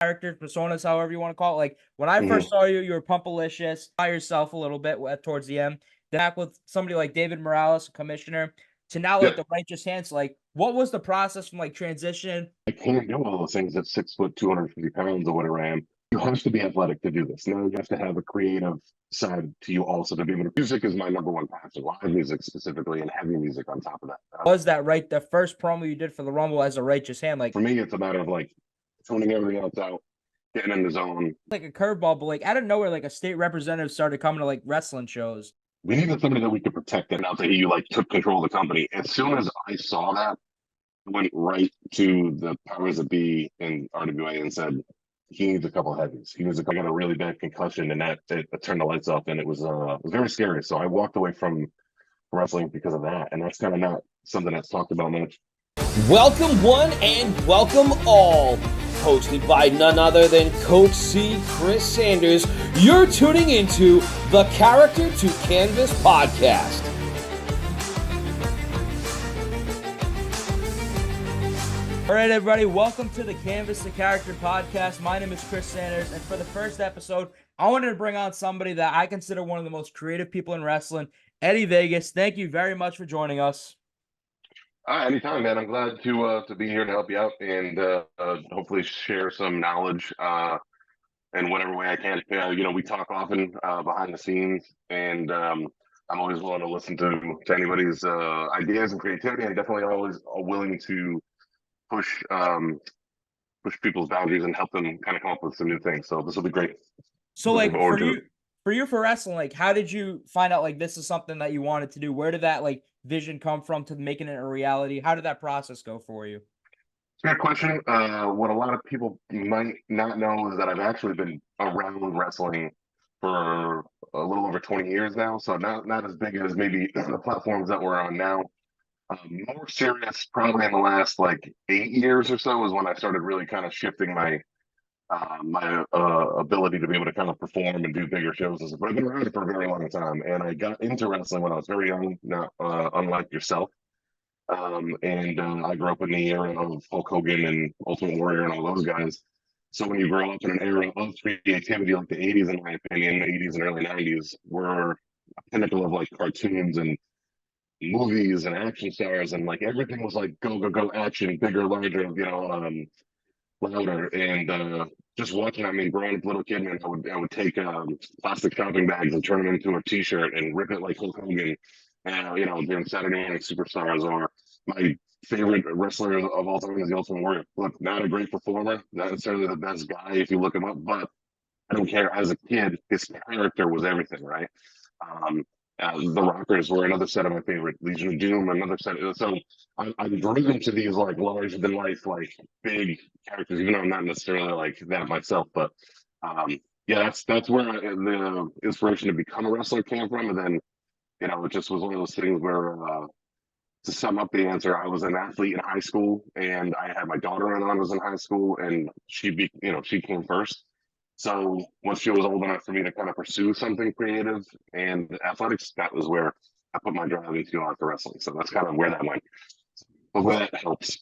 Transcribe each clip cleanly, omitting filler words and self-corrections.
characters, personas, however you want to call it. Like when I first Hmm. saw you, you were pumpalicious by yourself a little bit towards the end. Then back with somebody like David Morales, commissioner, to now like Yep. the righteous hands. Like, what was the process from like transition? I can't do all those things at 6 foot, 250 pounds or whatever I am. You have to be athletic to do this. Now you have to have a creative side to you also to be able to. Music is my number one passion, live music specifically, and heavy music on top of that. Was that right? The first promo you did for the Rumble as a righteous hand, For me, it's a matter of like tuning everything else out, getting in the zone. like a curveball, but like out of nowhere, like a state representative started coming to like wrestling shows. We needed somebody that we could protect, and out that he like took control of the company. As soon as I saw that, I went right to the powers that be in RWA and said, he needs a couple of heavies. I got a really bad concussion, and that it turned the lights off, and it was very scary. So I walked away from wrestling because of that, and that's kind of not something that's talked about much. Welcome one and welcome all. Hosted by none other than Coach C. Chris Sanders, you're tuning into the Character to Canvas podcast. All right, everybody, welcome to the Canvas to Character podcast. My name is Chris Sanders, and for the first episode, I wanted to bring on somebody that I consider one of the most creative people in wrestling, Eddie Vegas. Thank you very much for joining us. Anytime, man. I'm glad to be here to help you out and hopefully share some knowledge in whatever way I can. We talk often behind the scenes, and I'm always willing to listen to anybody's ideas and creativity. I'm definitely always willing to push people's boundaries and help them kind of come up with some new things. So this will be great. So, Looking like, forward to it. for wrestling, like, how did you find out like this is something that you wanted to do? Where did that like vision come from to making it a reality? How did that process go for you? Good question. What a lot of people might not know is that I've actually been around wrestling for a little over 20 years now. So not as big as maybe the platforms that we're on now. More serious, probably in the last like 8 years or so, is when I started really kind of shifting my ability to be able to kind of perform and do bigger shows. But I've been around it for a very long time, and I got into wrestling when I was very young, not unlike yourself. And I grew up in the era of Hulk Hogan and Ultimate Warrior and all those guys. So when you grow up in an era of creativity like the 80s, in my opinion, the 80s and early 90s were a pinnacle of like cartoons and movies and action stars, and like everything was like go, go, go, action, bigger, larger, louder. And just watching, I mean, growing up little kid, man, I would take plastic shopping bags and turn them into a t-shirt and rip it like Hulk Hogan. And during Saturday Morning Superstars, or my favorite wrestler of all time is the Ultimate Warrior. Look, not a great performer, not necessarily the best guy if you look him up, but I don't care. As a kid, his character was everything, right? Um, the Rockers were another set of my favorite. Legion of Doom, another set. So I'm driven to these like larger than life, like big characters, even though I'm not necessarily like that myself. But yeah, that's where the inspiration to become a wrestler came from. And then it just was one of those things where, to sum up the answer, I was an athlete in high school, and I had my daughter when I was in high school, and she came first. So once she was old enough for me to kind of pursue something creative and athletics, that was where I put my drive into after wrestling. So that's kind of where that went. Hopefully that helps.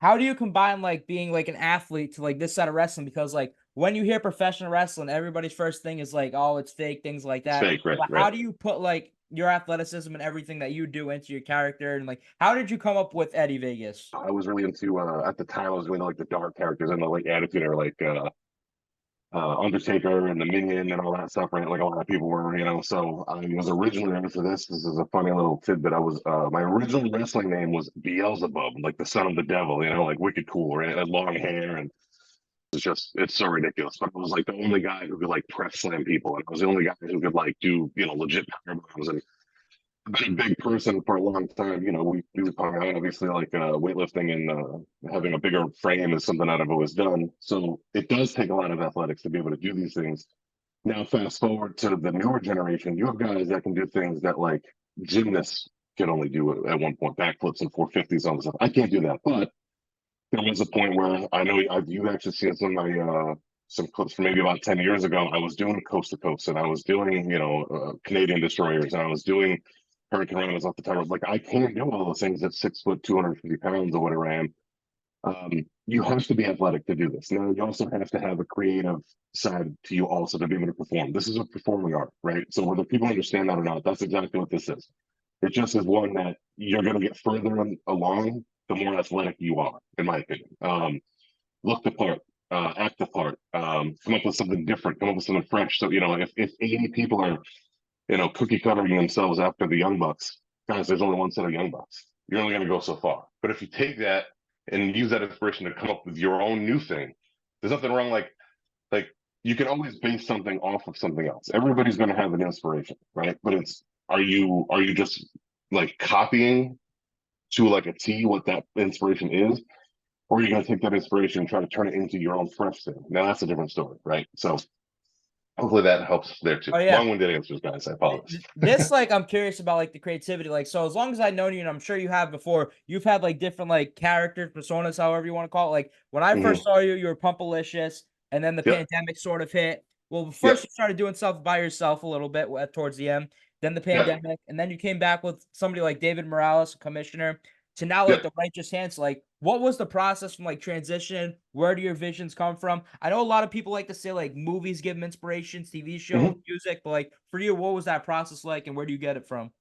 How do you combine like being like an athlete to like this side of wrestling? Because like when you hear professional wrestling, everybody's first thing is like, oh, it's fake, things like It's that. fake, right? But Right. how do you put like your athleticism and everything that you do into your character? And like, how did you come up with Eddie Vegas? I was really into at the time I was doing like the dark characters and the like attitude, or like Undertaker and the Minion and all that stuff, right? Like a lot of people were, So I was originally into this. This is a funny little tidbit. I was my original wrestling name was Beelzebub, like the son of the devil, like wicked cool, right? I had long hair, and it's so ridiculous. But I was like the only guy who could like press slam people, and I was the only guy who could like do legit power bombs. And I've been a big person for a long time. We hung out, obviously, like weightlifting and having a bigger frame is something that I've always done. So it does take a lot of athletics to be able to do these things. Now, fast forward to the newer generation, you have guys that can do things that like gymnasts can only do at one point, backflips and 450s, all this stuff. I can't do that, but there was a point where I know you've actually seen some of my some clips from maybe about 10 years ago. I was doing coast to coast, and I was doing Canadian destroyers, and I was doing Hurricane Ranas off the top. Like I can't do all those things at 6 foot, 250 pounds or whatever I am. You have to be athletic to do this. Now, you also have to have a creative side to you also to be able to perform. This is a performing art, right? So whether people understand that or not, that's exactly what this is. It just is one that you're going to get further along the more athletic you are, in my opinion. Look the part, act the part, come up with something different, come up with something fresh. So, if 80 people are, cookie cuttering themselves after the Young Bucks, guys, there's only one set of Young Bucks. You're only going to go so far. But if you take that and use that inspiration to come up with your own new thing, there's nothing wrong. Like you can always base something off of something else. Everybody's going to have an inspiration, right? But are you just like copying to like a T what that inspiration is, or are you going to take that inspiration and try to turn it into your own fresh thing? Now that's a different story, right? So hopefully that helps there too. Oh yeah. Long-winded answers, guys. I apologize. This like I'm curious about like the creativity. Like, so as long as I've known you, and I'm sure you have before, you've had like different like characters, personas, however you want to call it. Like when I Hmm. first saw you, you were Pumpalicious, and then the Yep. pandemic sort of hit. Well, Yep. first you started doing stuff by yourself a little bit towards the end, then the Yep. pandemic, and then you came back with somebody like David Morales, commissioner, to now like Yep. the Righteous Hands. Like, what was the process from like transition? Where do your visions come from? I know a lot of people like to say like movies give them inspirations, TV shows, Hmm. music, but like for you, what was that process like, and where do you get it from?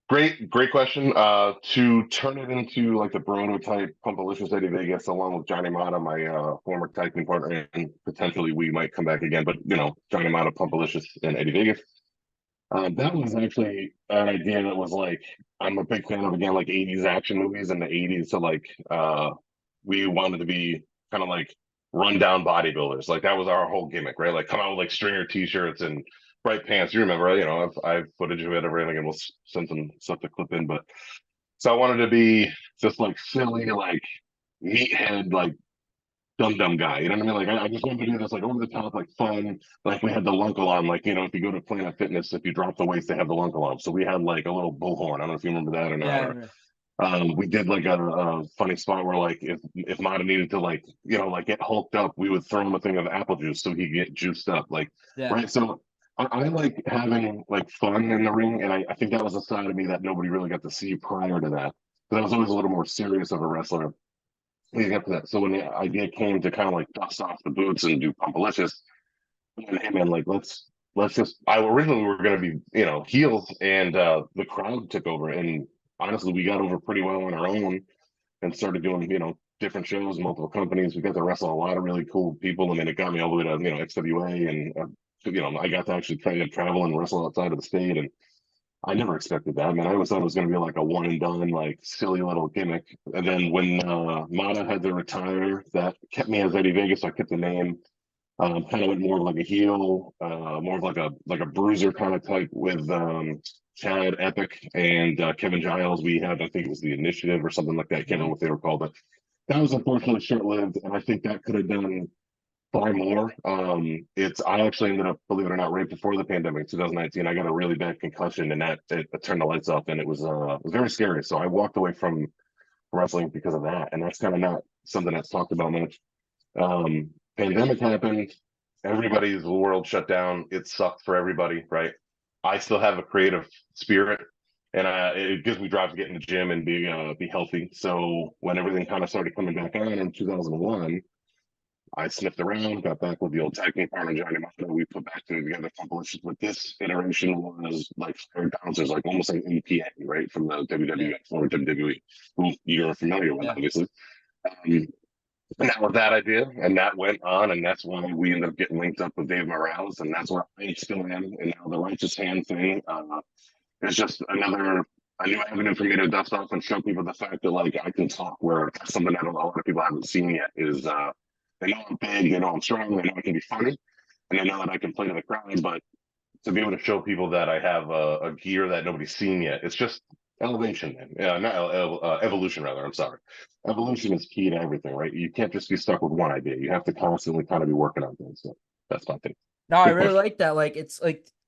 Great question. To turn it into like the Bruno type Pumpalicious Eddie Vegas, along with Johnny Mata, my former tag team partner, and potentially we might come back again. But Johnny Mata, Pumpalicious, and Eddie Vegas. That was actually an idea that was like I'm a big fan of again like '80s action movies in the '80s. So like we wanted to be kind of like rundown bodybuilders. Like that was our whole gimmick, right? Like come out with like stringer t-shirts and bright pants. You remember, right? I've footage of it, everything, and we'll send some stuff to clip in. But so I wanted to be just like silly, like meathead, like dumb guy. You know what I mean? Like I just wanted to do this like over the top, like fun. Like we had the lunk alarm. Like if you go to Planet Fitness, if you drop the weights, they have the lunk alarm. So we had like a little bullhorn. I don't know if you remember that or not. Or Yeah, we did like a funny spot where like if Mata needed to like like get hulked up, we would throw him a thing of apple juice so he'd get juiced up. Like yeah, right. So I like having like fun in the ring, and I think that was a side of me that nobody really got to see prior to that. Because I was always a little more serious of a wrestler leading up to that. So when the idea came to kind of like dust off the boots and do Pumpalicious, and hey man, like let's just. I originally we were gonna be heels, and the crowd took over, and honestly, we got over pretty well on our own, and started doing different shows, multiple companies. We got to wrestle a lot of really cool people. I mean, it got me all the way to XWA, and I got to actually try to travel and wrestle outside of the state, and I never expected that. I mean, I always thought it was going to be like a one and done, like silly little gimmick. And then when Mata had to retire, that kept me as Eddie Vegas. So I kept the name. Kind of went more of like a heel, more of like a bruiser kind of type with Chad Epic and Kevin Giles. We had, I think it was the Initiative or something like that. I can't remember what they were called, but that was unfortunately short lived. And I think that could have done far more. I actually ended up, believe it or not, right before the pandemic, 2019. I got a really bad concussion, and that it turned the lights off, and it was very scary. So I walked away from wrestling because of that, and that's kind of not something that's talked about much. Pandemic happened, everybody's world shut down. It sucked for everybody, right? I still have a creative spirit, and it gives me drive to get in the gym and be healthy. So when everything kind of started coming back on in 2001. I sniffed around, got back with the old tag team partner, Johnny Mata. We put back together a couple of shit with this iteration was like fired bouncers, like almost like EPA, right? From the yeah, WWF or WWE, who you're familiar with, yeah. obviously. Um, and that was that idea, and that went on, and that's why we ended up getting linked up with Dave Morales, and that's where I still am. And now the Righteous Hand thing is just a new avenue for me to dust off and show people the fact that like I can talk, where something that a lot of people haven't seen yet is they know I'm big, they know I'm strong, they know I can be funny, and they know that I can play to the crowd. But to be able to show people that I have a gear that nobody's seen yet, it's just elevation, man. Yeah, not evolution rather. I'm sorry. Evolution is key to everything, right? You can't just be stuck with one idea. You have to constantly kind of be working on things. So that's my thing. No, I Good really question. like that. Like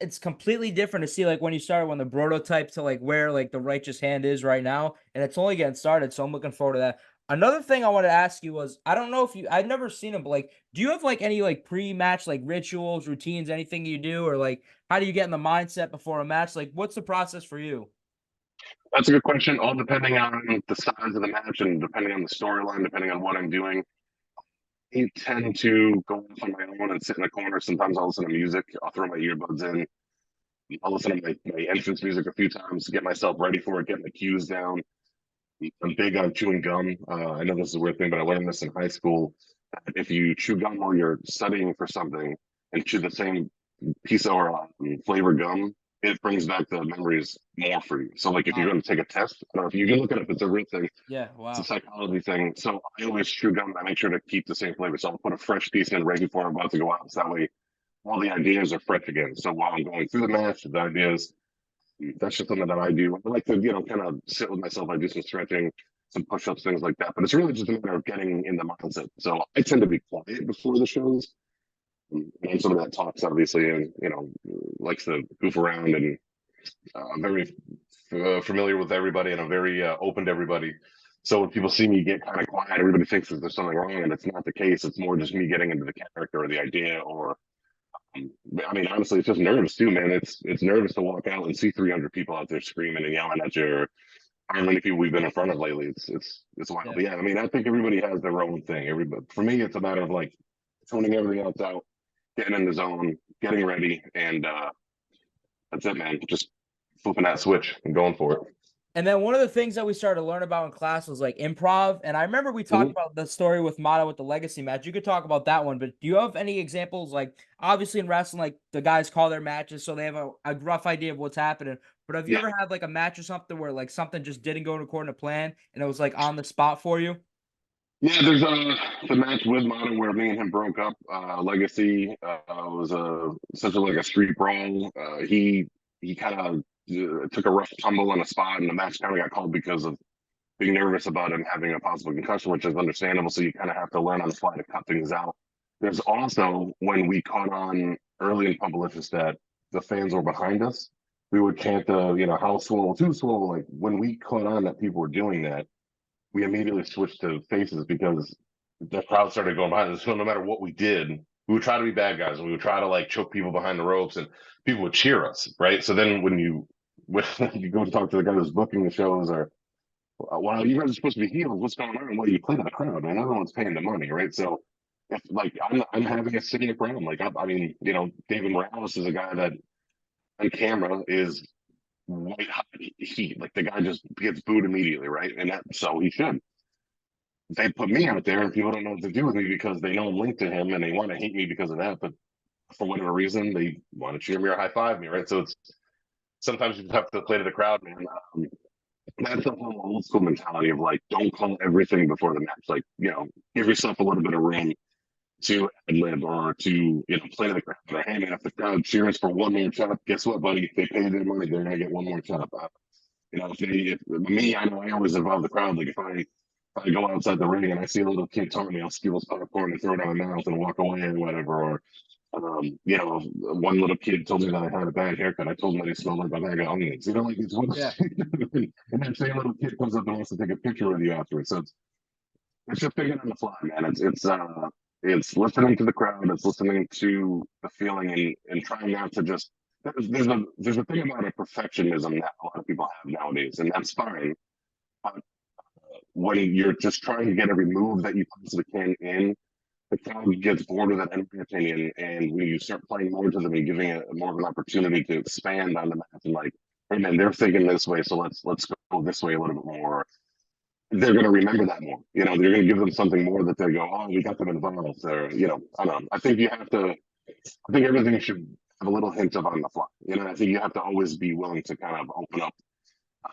it's completely different to see like when you started when the prototype to like where like the Righteous Hand is right now, and it's only getting started. So I'm looking forward to that. Another thing I wanted to ask you was I don't know if I've never seen them, but like do you have like any like pre-match like rituals, routines, anything you do, or like how do you get in the mindset before a match? Like what's the process for you? That's a good question. All depending on the size of the match and depending on the storyline, depending on what I'm doing. I tend to go off on my own and sit in the corner. Sometimes I'll listen to music. I'll throw my earbuds in. I'll listen to my entrance music a few times to get myself ready for it, getting the cues down. I'm big on chewing gum. I know this is a weird thing, but I learned this in high school. If you chew gum while you're studying for something and chew the same piece of flavored gum, it brings back the memories more for you. So, like if you're Wow. going to take a test, I don't know if you can look it up, it's a real thing. Yeah. It's a Wow. psychology thing. So I always chew gum. I make sure to keep the same flavor. So I'll put a fresh piece in right before I'm about to go out. So that way, all the ideas are fresh again. So while I'm going through the match, the ideas, that's just something that I do. I like to, kind of sit with myself. I do some stretching, some push-ups, things like that. But it's really just a matter of getting in the mindset. So I tend to be quiet before the shows. And some of that talks, obviously, and likes to goof around, and I'm very familiar with everybody, and I'm very open to everybody. So when people see me get kind of quiet, everybody thinks that there's something wrong, and it's not the case. It's more just me getting into the character or the idea, or I mean, honestly, it's just nerves too, man. It's nervous to walk out and see 300 people out there screaming and yelling at you, or how many people we've been in front of lately. It's wild. Yeah. But yeah, I mean, I think everybody has their own thing. Everybody, for me, it's a matter of like tuning everything else out, getting in the zone, getting ready, and that's it, man. Just flipping that switch and going for it. And then one of the things that we started to learn about in class was like improv. And I remember we talked Mhm. about the story with Mata with the legacy match. You could talk about that one, but do you have any examples? Like obviously in wrestling, like the guys call their matches, so they have a rough idea of what's happening. But have you Yeah, ever had like a match or something where like something just didn't go according to plan and it was like on the spot for you? yeah. There's the match with Mono where me and him broke up. Legacy was essentially like a street brawl. He kind of took a rough tumble on a spot, and the match kind of got called because of being nervous about him having a possible concussion, which is understandable. So you kind of have to learn on the fly to cut things out. There's also when we caught on early in Publicis that the fans were behind us, we would chant the how swole too swole. Like when we caught on that people were doing that, we immediately switched to faces because the crowd started going behind us. So no matter what we did, we would try to be bad guys and we would try to like choke people behind the ropes, and people would cheer us, right? So then when when you go to talk to the guy who's booking the shows, or well, you guys are supposed to be healed. What's going on? Well, you play to the crowd, man. Everyone's paying the money, right? So if like I'm having a sitting crowd, like I mean, David Morales is a guy that on camera is white hot heat. Like the guy just gets booed immediately, right? And that so he should. They put me out there, and people don't know what to do with me because they know I'm linked to him, and they want to hate me because of that. But for whatever reason, they want to cheer me or high five me, right? So it's sometimes you have to play to the crowd, man. That's the whole old school mentality of like, don't call everything before the match. Like, give yourself a little bit of room to ad lib or to, play to the crowd. Or, hey, man, if the crowd cheers for one more chop, guess what, buddy? If they pay their money, they're going to get one more chop. If me, I know I always involve the crowd. Like, if I go outside the ring and I see a little kid taunt me, I'll steal his popcorn and throw it out my mouth and walk away or whatever. Or one little kid told me that I had a bad haircut. I told him that he smelled like a bag of onions. Like it's one. Yeah. And that same little kid comes up and wants to take a picture with you afterwards. So it's just thinking on the fly, man. It's listening to the crowd. It's listening to the feeling and trying not to just. There's a thing about a perfectionism that a lot of people have nowadays, and that's fine. But when you're just trying to get every move that you possibly can in, the crowd gets bored with it, in my opinion. And when you start playing more to them and giving it more of an opportunity to expand on the match, and like, hey man, they're thinking this way, so let's go this way a little bit more. They're going to remember that more. They're going to give them something more that they go, oh, we got them involved. Or I don't know. I think you have to. I think everything should have a little hint of on the fly. I think you have to always be willing to kind of open up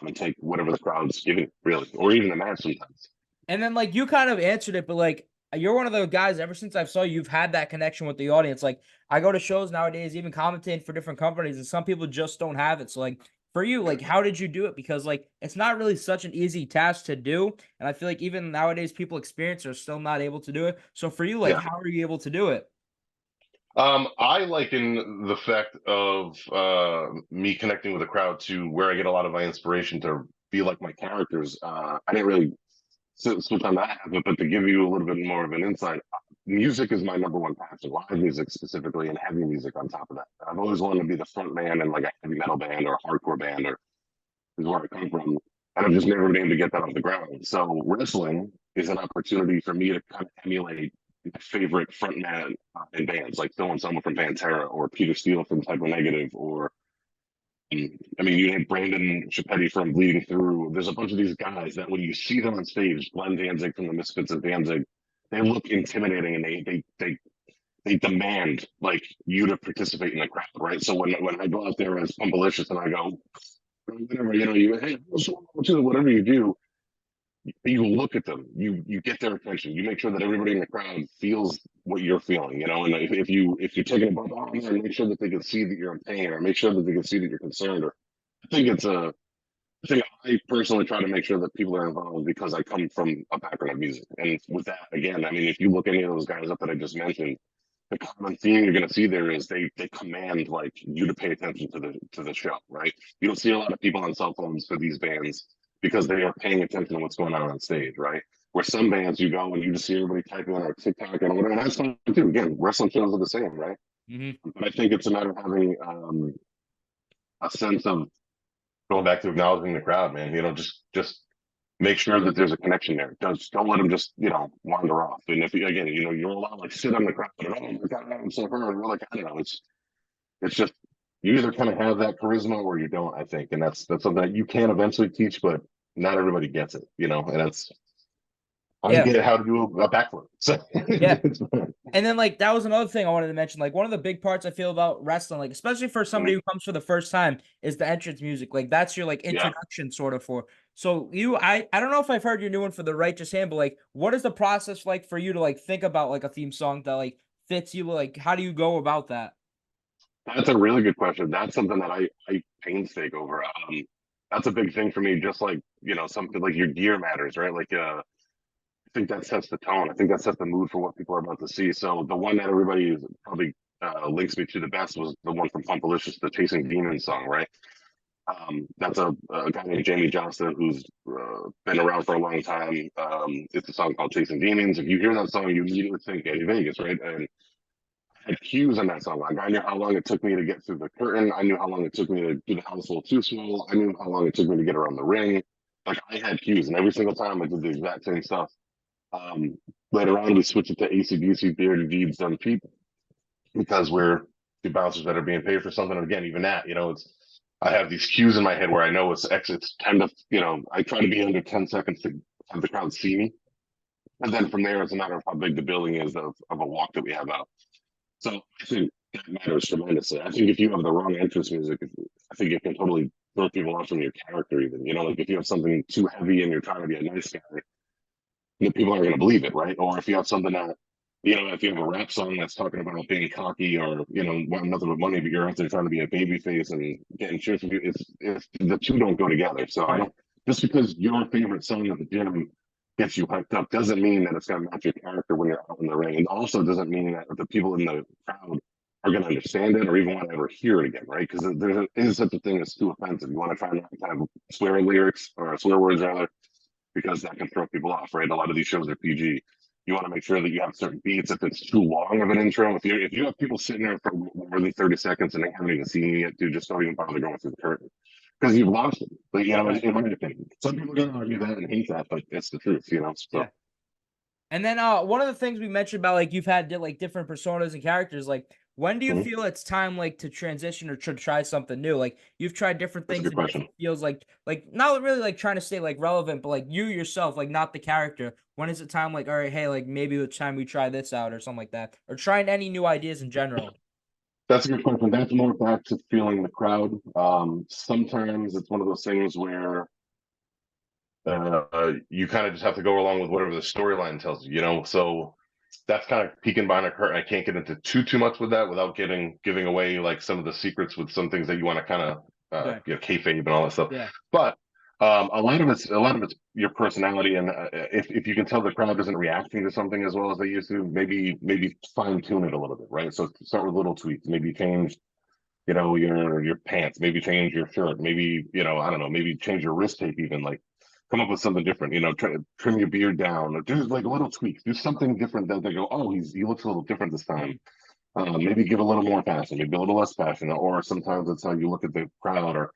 and take whatever the crowd's giving, really, or even the match sometimes. And then like you kind of answered it, but like you're one of the guys ever since I've saw you've had that connection with the audience. Like I go to shows nowadays, even commentating for different companies, and some people just don't have it. So like for you, like how did you do it? Because like it's not really such an easy task to do. And I feel like even nowadays people experience are still not able to do it. So for you, like Yeah. how are you able to do it? I liken the fact of me connecting with a crowd to where I get a lot of my inspiration to be like my characters. I didn't really switch on that, but to give you a little bit more of an insight, music is my number one passion. Live music specifically, and heavy music on top of that. I've always wanted to be the front man in like a heavy metal band or a hardcore band, or is where I come from, and I've just never been able to get that off the ground. So wrestling is an opportunity for me to kind of emulate my favorite frontman in bands, like Phil Anselmo from Pantera, or Peter Steele from Type O Negative, or I mean, you had Brandon Chapetti from Bleeding Through. There's a bunch of these guys that when you see them on stage, Glenn Danzig from the Misfits of Danzig, they look intimidating, and they demand like you to participate in the crowd, right? So when I go out there as Pumpalicious and I go, whatever, you hey, whatever you do, you look at them, you get their attention, you make sure that everybody in the crowd feels what you're feeling, and if you're taking a bump, oh man, make sure that they can see that you're in pain, or make sure that they can see that you're concerned. Or I think I personally try to make sure that people are involved because I come from a background of music. And with that, again, I mean, if you look any of those guys up that I just mentioned, the common theme you're going to see there is they command like you to pay attention to the show, right? You don't see a lot of people on cell phones for these bands because they are paying attention to what's going on stage, right? Where some bands you go and you just see everybody typing on TikTok and whatever, and that's fine too. Again, wrestling shows are the same, right? Mm-hmm. But I think it's a matter of having a sense of going back to acknowledging the crowd, man. Just make sure that there's a connection there. Don't let them just wander off. And if again, you're allowed like sit on the crowd and oh my god, I'm so hurt. We're like, I don't know. It's just you either kind of have that charisma or you don't. I think, and that's something that you can eventually teach, but not everybody gets it. And that's I get how to do a backflip. So yeah. And then like that was another thing I wanted to mention. Like one of the big parts I feel about wrestling, like especially for somebody who comes for the first time, is the entrance music. Like that's your like introduction sort of for. So I don't know if I've heard your new one for the Righteous Hand, but like what is the process like for you to like think about like a theme song that like fits you? Like how do you go about that? That's a really good question. That's something that I painstake over. That's a big thing for me. Just like something like your gear matters, right? Like I think that sets the tone. I think that sets the mood for what people are about to see. So the one that everybody probably links me to the best was the one from Pumpalicious, the Chasing Demons song, right? That's a guy named Jamie Johnston who's been around for a long time. It's a song called Chasing Demons. If you hear that song, you immediately think Eddie Vegas, right? And I had cues in that song. Like I knew how long it took me to get through the curtain. I knew how long it took me to do the household too Swole. I knew how long it took me to get around the ring. Like I had cues, and every single time I did the exact same stuff. Later on, we switched it to AC/DC, Bearded Deeds, Done People, because we're the bouncers that are being paid for something. And again, even that, I have these cues in my head where I know it's 10 to, I try to be under 10 seconds to have the crowd see me. And then from there, it's a matter of how big the building is of a walk that we have out. So I think that matters tremendously. I think if you have the wrong entrance music, I think it can totally throw people off from your character even. Like if you have something too heavy and you're trying to be a nice guy, people aren't going to believe it, right? Or if you have something that, if you have a rap song that's talking about being cocky or, wanting nothing but money, but you're out there trying to be a baby face and getting cheers from you, it's the two don't go together. So I don't, just because your favorite song at the gym gets you hyped up doesn't mean that it's going to match your character when you're out in the ring. And also doesn't mean that the people in the crowd are going to understand it or even want to ever hear it again, right? Because there is such a thing as too offensive. You want to try not to have swear lyrics or swear words rather, because that can throw people off, right? A lot of these shows are PG. You want to make sure that you have certain beats. If it's too long of an intro, if you have people sitting there for more than 30 seconds and they haven't even seen you yet, dude, just don't even bother going through the curtain because you've lost them. But in my opinion, some people are going to argue that and hate that, but it's the truth, So. Yeah. And then one of the things we mentioned about like you've had like different personas and characters, like when do you feel it's time like to transition or to try something new? Like you've tried different things and it feels like not really like trying to stay like relevant, but like you yourself, like not the character. When is it time like, all right, hey, like maybe it's time we try this out or something like that, or trying any new ideas in general? That's a good question. That's more back to feeling the crowd. Sometimes it's one of those things where you kind of just have to go along with whatever the storyline tells you, so that's kind of peeking behind a curtain. I can't get into too much with that without giving away like some of the secrets with some things that you want to kind of kayfabe and all that stuff. Yeah. But a lot of it's your personality, and if you can tell the crowd isn't reacting to something as well as they used to, maybe fine tune it a little bit, right? So start with little tweaks. Maybe change, your pants. Maybe change your shirt. Maybe I don't know. Maybe change your wrist tape even. Like come up with something different. Try to trim your beard down. Or do like little tweaks. Do something different that they go, oh, he looks a little different this time. Maybe give a little more passion. Maybe a little less passion. Or sometimes it's how you look at the crowd or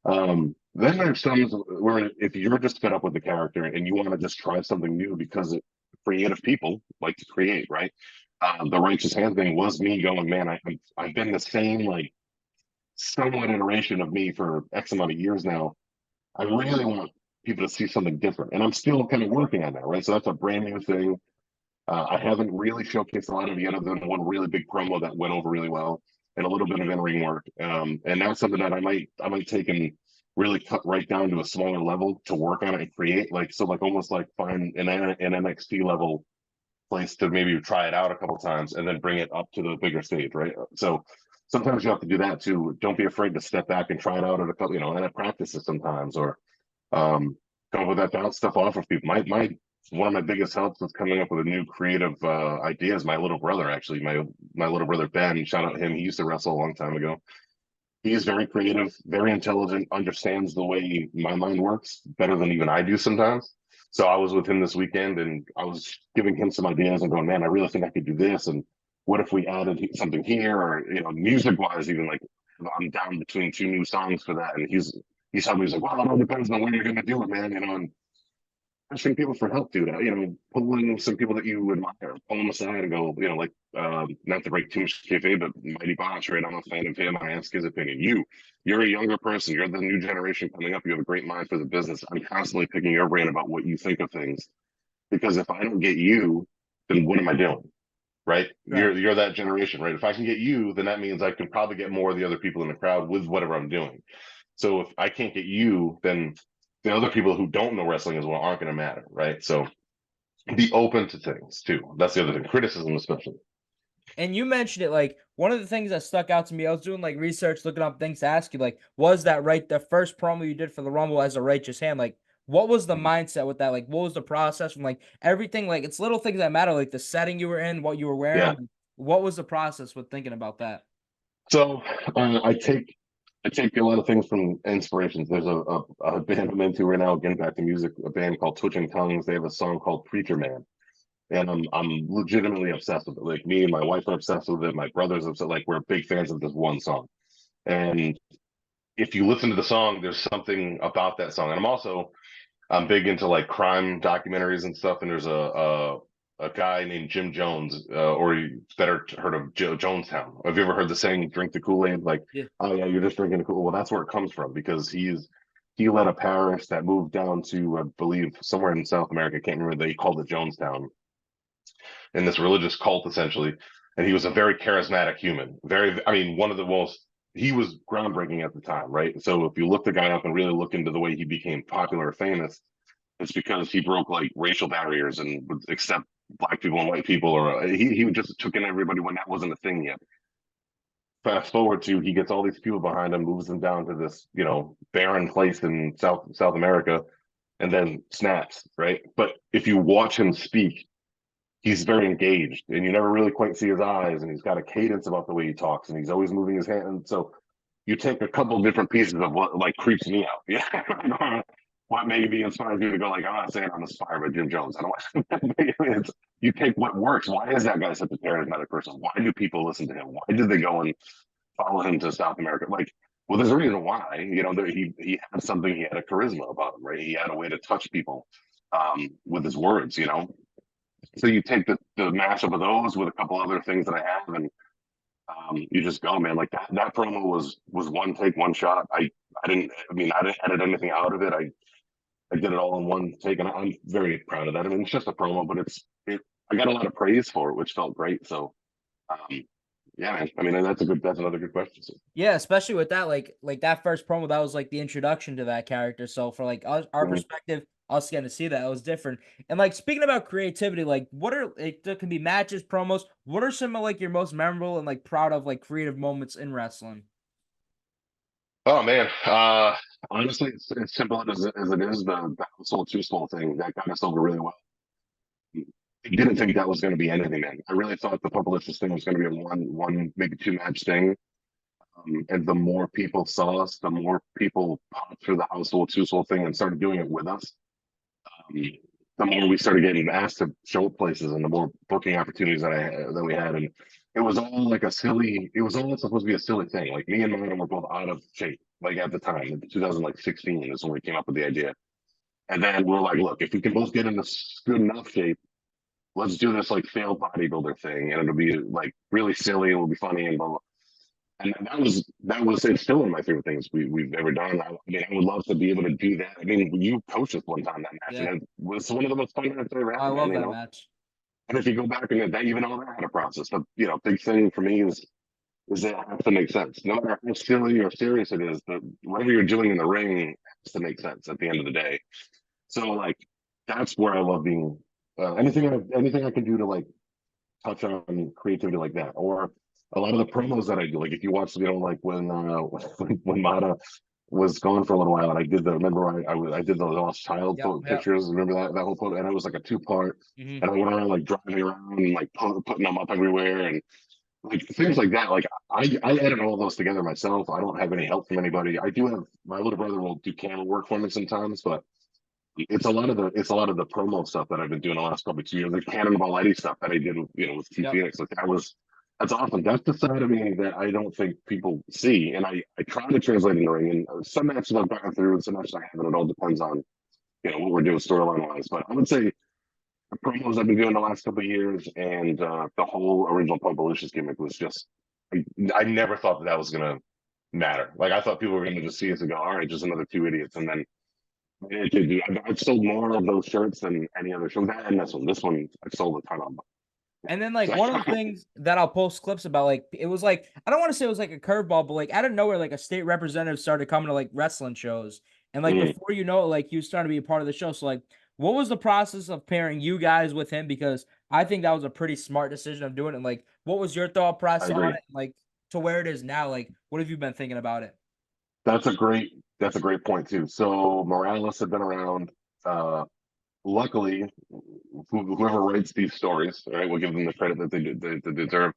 Then there's some where if you're just fed up with the character and you want to just try something new because creative people like to create, right? The righteous hand thing was me going, man, I've been the same like somewhat iteration of me for X amount of years now. I really want people to see something different, and I'm still kind of working on that, right? So that's a brand new thing. I haven't really showcased a lot of it other than one really big promo that went over really well, and a little bit of in-ring work. And that's something that I might take and really cut right down to a smaller level to work on it and create like almost like find an NXT level place to maybe try it out a couple times and then bring it up to the bigger stage, right? So sometimes you have to do that too. Don't be afraid to step back and try it out at a couple, and at practices sometimes, or come up with that bounce stuff off of people. My one of my biggest helps with coming up with a new creative ideas. My little brother, actually, my little brother Ben. Shout out to him. He used to wrestle a long time ago. He is very creative, very intelligent, understands the way my mind works better than even I do sometimes. So I was with him this weekend and I was giving him some ideas and going, man, I really think I could do this. And what if we added something here, or music wise, even like I'm down between two new songs for that. And he's telling me, he's like, well, it all depends on when you're gonna do it, man. And asking people for help do that. Pulling some people that you admire, pull them aside and go, like, not to break too much kayfabe, but Mighty Bosch, right? I'm a fan of him. I ask his opinion. You're a younger person. You're the new generation coming up. You have a great mind for the business. I'm constantly picking your brain about what you think of things, because if I don't get you, then what am I doing? Right? Right. You're that generation, right? If I can get you, then that means I can probably get more of the other people in the crowd with whatever I'm doing. So if I can't get you, then the other people who don't know wrestling as well aren't going to matter, right? So be open to things too. That's the other thing. Criticism, especially. And you mentioned it, like, one of the things that stuck out to me, I was doing like research, looking up things to ask you, like, was that right? The first promo you did for the Rumble as a righteous hand, like, what was the mindset with that? Like, what was the process from like everything? Like, it's little things that matter, like the setting you were in, what you were Yeah. wearing. What was the process with thinking about that? So I take a lot of things from inspirations. There's a band I'm into right now, getting back to music, a band called Twitching Tongues. They have a song called Preacher Man. And I'm legitimately obsessed with it. Like, me and my wife are obsessed with it. My brother's obsessed. Like, we're big fans of this one song. And if you listen to the song, there's something about that song. And I'm big into like crime documentaries and stuff. And there's a guy named Jim Jones, or you better heard of Jonestown. Have you ever heard the saying, drink the Kool-Aid? Like, Yeah. oh yeah, you're just drinking the Kool-Aid. Well, that's where it comes from, because he led a parish that moved down to, I believe, somewhere in South America. I can't remember. They called it Jonestown, in this religious cult essentially. And he was a very charismatic human. I mean, one of the most, he was groundbreaking at the time, right? So if you look the guy up and really look into the way he became popular or famous, it's because he broke like racial barriers and would accept black people and white people, or he just took in everybody when that wasn't a thing yet. Fast forward to, he gets all these people behind him, moves them down to this, barren place in South America, and then snaps, right? But if you watch him speak, he's very engaged, and you never really quite see his eyes, and he's got a cadence about the way he talks, and he's always moving his hand. And so you take a couple different pieces of what like creeps me out. Yeah. What maybe inspires you to go, like, I'm not saying I'm inspired by Jim Jones. I don't want you take what works. Why is that guy such a charismatic person? Why do people listen to him? Why did they go and follow him to South America? Like, well, there's a reason why. He had something, he had a charisma about him, right? He had a way to touch people with his words. So you take the mashup of those with a couple other things that I have, and you just go, man. Like that promo was one take, one shot. I didn't edit anything out of it. I did it all in one take, and I'm very proud of that. I mean, it's just a promo, but I got a lot of praise for it, which felt great. So um, yeah, man. I mean, that's another good question. So, Yeah, especially with that, like that first promo, that was like the introduction to that character. So for like our mhm. perspective, us getting to see that, it was different. And like speaking about creativity, like there can be matches, promos. What are some of like your most memorable and like proud of like creative moments in wrestling? Oh man, honestly, it's as simple as it is. The Swole Swole thing that got us over really well. I didn't think that was going to be anything, man. I really thought the Publicist thing was going to be a one, maybe two match thing. And the more people saw us, the more people popped through the household two soul thing and started doing it with us. Um, the more we started getting asked to show up places, and the more booking opportunities that we had, and it was all like it was all supposed to be a silly thing. Like, me and Martin were both out of shape, like at the time, 2016 is when we came up with the idea. And then we're like, look, if we can both get in this good enough shape, let's do this like failed bodybuilder thing, and it'll be like really silly, it'll be funny, and blah, blah. And that was it's still one of my favorite things we've ever done. I mean, I would love to be able to do that. I mean, you coached us one time that match, Yeah, and it was one of the most fun matches I ever I had, man. love that match. And if you go back and that even all that had a process, but big thing for me is that it has to make sense. No matter how silly or serious it is, but whatever you're doing in the ring has to make sense at the end of the day. So like that's where I love being. Anything I can do to like touch on creativity like that, or a lot of the promos that I do. Like if you watch, like when Mata was gone for a little while, and I did I did the lost child Yep, yep. pictures. Remember that whole photo, and it was like a 2-part, Mhm. and I went around like driving around and like putting them up everywhere, and like things like that. Like I edit all those together myself. I don't have any help from anybody. I do have my little brother will do camera work for me sometimes, but it's a lot of the promo stuff that I've been doing the last couple of 2 years, the Cannonball Eddie stuff that I did with T Yep. Phoenix. Like that's awesome. That's the side of me that I don't think people see, and I try to translate in the ring. And some matches I've gotten through, and some matches I haven't. It all depends on what we're doing storyline wise. But I would say the promos I've been doing the last couple of years, and the whole original Pumpalicious gimmick was just I never thought that was gonna matter. Like I thought people were gonna just see us and go, all right, just another two idiots, and then I've sold more of those shirts than any other show. That and this one I've sold a ton of. And then like So, one of the things that I'll post clips about, like it was like I don't want to say it was like a curveball, but like out of nowhere, like a state representative started coming to like wrestling shows, and like before you know it, like he was starting to be a part of the show. So like, what was the process of pairing you guys with him? Because I think that was a pretty smart decision of doing it. And like, what was your thought I process on agree. it? Like to where it is now, like what have you been thinking about it? That's a great point too. So Morales had been around. Luckily, whoever writes these stories, right, we'll give them the credit that they deserve.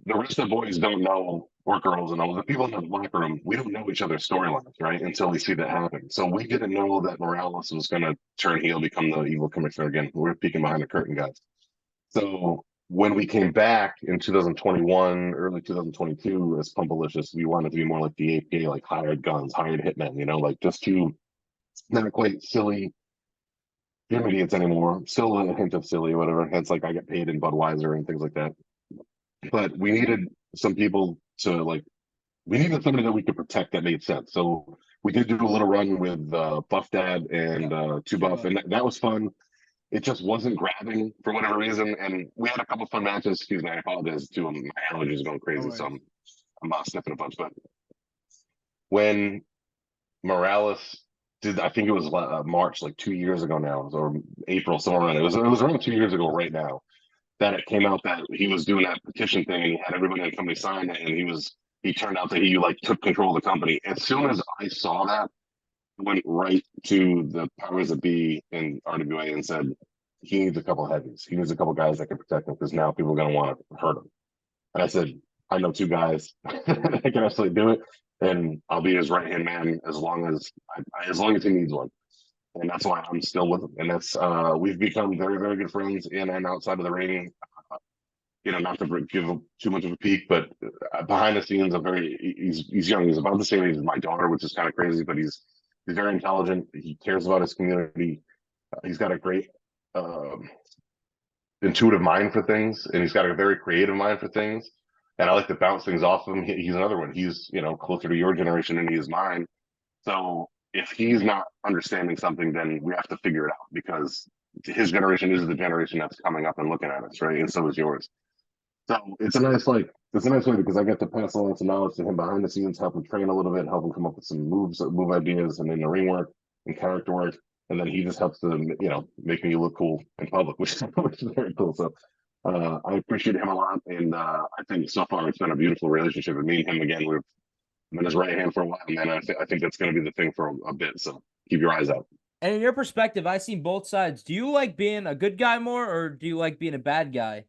The rest of the boys don't know, or girls, and all the people in the locker room. We don't know each other's storylines, right, until we see that happen. So we didn't know that Morales was going to turn heel, become the evil commissioner again. We're peeking behind the curtain, guys. So when we came back in 2021, early 2022 as Pumpalicious, we wanted to be more like the APA, like hired guns, hired hitmen, like just two not quite silly idiots anymore. Still a hint of silly or whatever. It's like I get paid in Budweiser and things like that. But we needed some people to like, we needed somebody that we could protect that made sense. So we did do a little run with Buff Dad and Two Buff, and that was fun. It just wasn't grabbing for whatever reason. And we had a couple fun matches. Excuse me, I apologize too. My allergies are going No crazy, so worries. I'm sniffing a bunch. But when Morales did, I think it was March, like 2 years ago now, or April, somewhere around. It was around 2 years ago right now that it came out that he was doing that petition thing, and he had everybody in the company sign it, and he turned out that he like took control of the company. As soon as I saw that, I went right to the powers that be in RWA and said he needs a couple of heavies. He needs a couple of guys that can protect him because now people are going to want to hurt him. And I said, I know two guys that can actually do it, and I'll be his right hand man as long as he needs one. And that's why I'm still with him. And that's we've become very, very good friends in and outside of the ring. Not to give too much of a peek, but behind the scenes, he's young. He's about the same age as my daughter, which is kind of crazy. But he's very intelligent. He cares about his community. He's got a great intuitive mind for things, and he's got a very creative mind for things. And I like to bounce things off of him. He's another one. He's closer to your generation than he is mine. So if he's not understanding something, then we have to figure it out because his generation is the generation that's coming up and looking at us, right? And so is yours. So it's a nice way because I get to pass along some knowledge to him behind the scenes, help him train a little bit, help him come up with some move ideas, and then the ring work and character work, and then he just helps to make me look cool in public, which is very cool. So I appreciate him a lot, and I think so far it's been a beautiful relationship. And me and him again, we've been his right hand for a while, man. I think that's going to be the thing for a bit. So keep your eyes out. And in your perspective, I've seen both sides. Do you like being a good guy more, or do you like being a bad guy?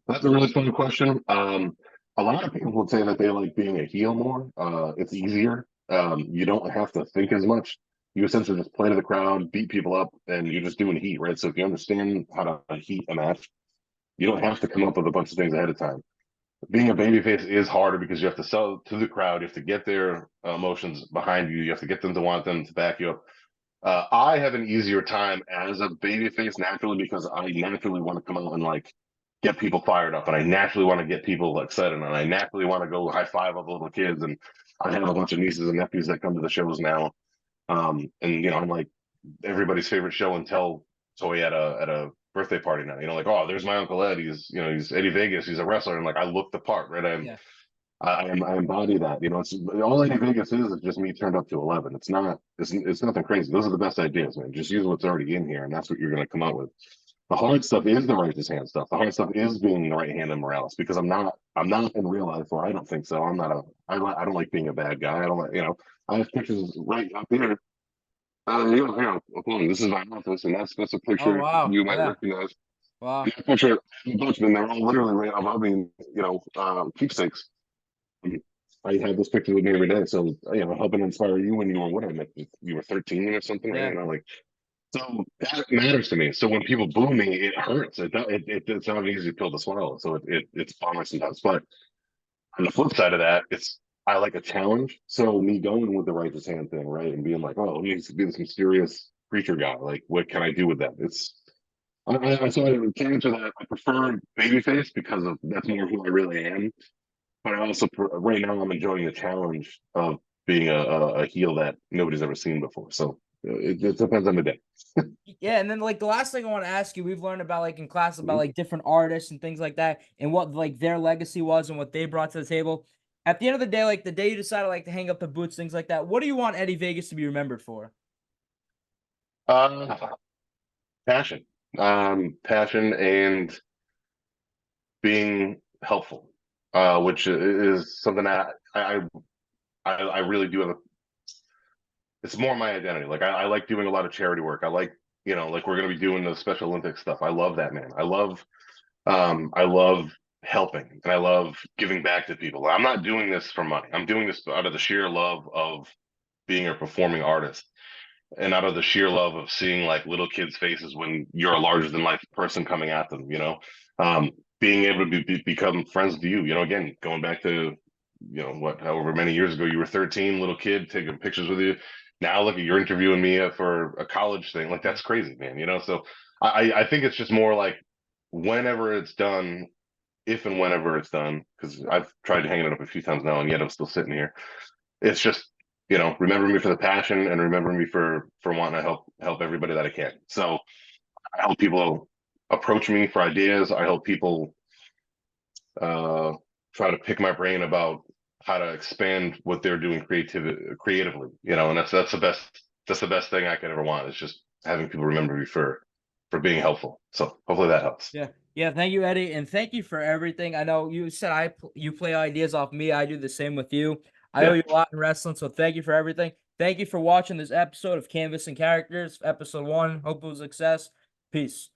That's a really fun question. A lot of people would say that they like being a heel more. It's easier. You don't have to think as much. You essentially just play to the crowd, beat people up, and you're just doing heat, right? So if you understand how to heat a match, you don't have to come up with a bunch of things ahead of time. being a babyface is harder because you have to sell to the crowd. You have to get their emotions behind you. You have to get them to want them to back you up. I have an easier time as a babyface naturally because I naturally want to come out and like get people fired up, and I naturally want to get people excited, and I naturally want to go high five all the little kids. And I have a bunch of nieces and nephews that come to the shows now, and I'm like everybody's favorite show and tell toy at a birthday party now. Like, oh, there's my Uncle Ed. He's Eddie Vegas. He's a wrestler, and like I look the part, right? Yeah. I embody that. It's all Eddie Vegas is just me turned up to 11. It's not. It's nothing crazy. Those are the best ideas, man. Just use what's already in here, and that's what you're going to come out with. The hard stuff is the righteous hand stuff. The hard stuff is being the right hand in Morales because I'm not in real life, or I don't think so. I don't like being a bad guy. I don't like. I have pictures right up here. This is my office, and that's a picture wow. you might Yeah. recognize. Wow. And that picture, a bunch of them, they're all literally right above me, keepsakes. I have this picture with me every day, so helping inspire you when you were what I met you were 13 or something, right? Yeah. So that matters to me. So when people boo me, it hurts. It's not an easy pill to swallow. So it's bummer sometimes. But on the flip side of that, I like a challenge. So me going with the righteous hand thing, right, and being like, oh, let me be this mysterious creature guy. Like, what can I do with that? So to answer that, I prefer babyface because that's more who I really am. But I also right now I'm enjoying the challenge of being a heel that nobody's ever seen before. So it depends on the day. Yeah, and then like the last thing I want to ask you, we've learned about like in class about like different artists and things like that, and what like their legacy was and what they brought to the table. At the end of the day, like the day you decided like to hang up the boots, things like that, what do you want Eddie Vegas to be remembered for? Passion, passion, and being helpful, which is something that I really do have. It's more my identity. Like I like doing a lot of charity work. I like like we're gonna be doing the Special Olympics stuff. I love that, man. I love helping, and I love giving back to people. I'm not doing this for money. I'm doing this out of the sheer love of being a performing artist, and out of the sheer love of seeing like little kids' faces when you're a larger than life person coming at them. Being able to become friends with you. Again, going back to however many years ago you were 13, little kid taking pictures with you. Now look at you're interviewing me for a college thing. Like that's crazy, man. So I think it's just more like whenever it's done, if and whenever it's done, because I've tried to hang it up a few times now, and yet I'm still sitting here. It's just remember me for the passion, and remember me for wanting to help everybody that I can. So I help people approach me for ideas. I help people try to pick my brain about how to expand what they're doing creatively. And that's the best thing I could ever want. Is just having people remember me for being helpful. So hopefully that helps. Yeah, thank you, Eddie, and thank you for everything. I know you said you play ideas off me. I do the same with you. I owe you a lot in wrestling, so thank you for everything. Thank you for watching this episode of Canvas and Characters, episode 1. Hope it was a success. Peace.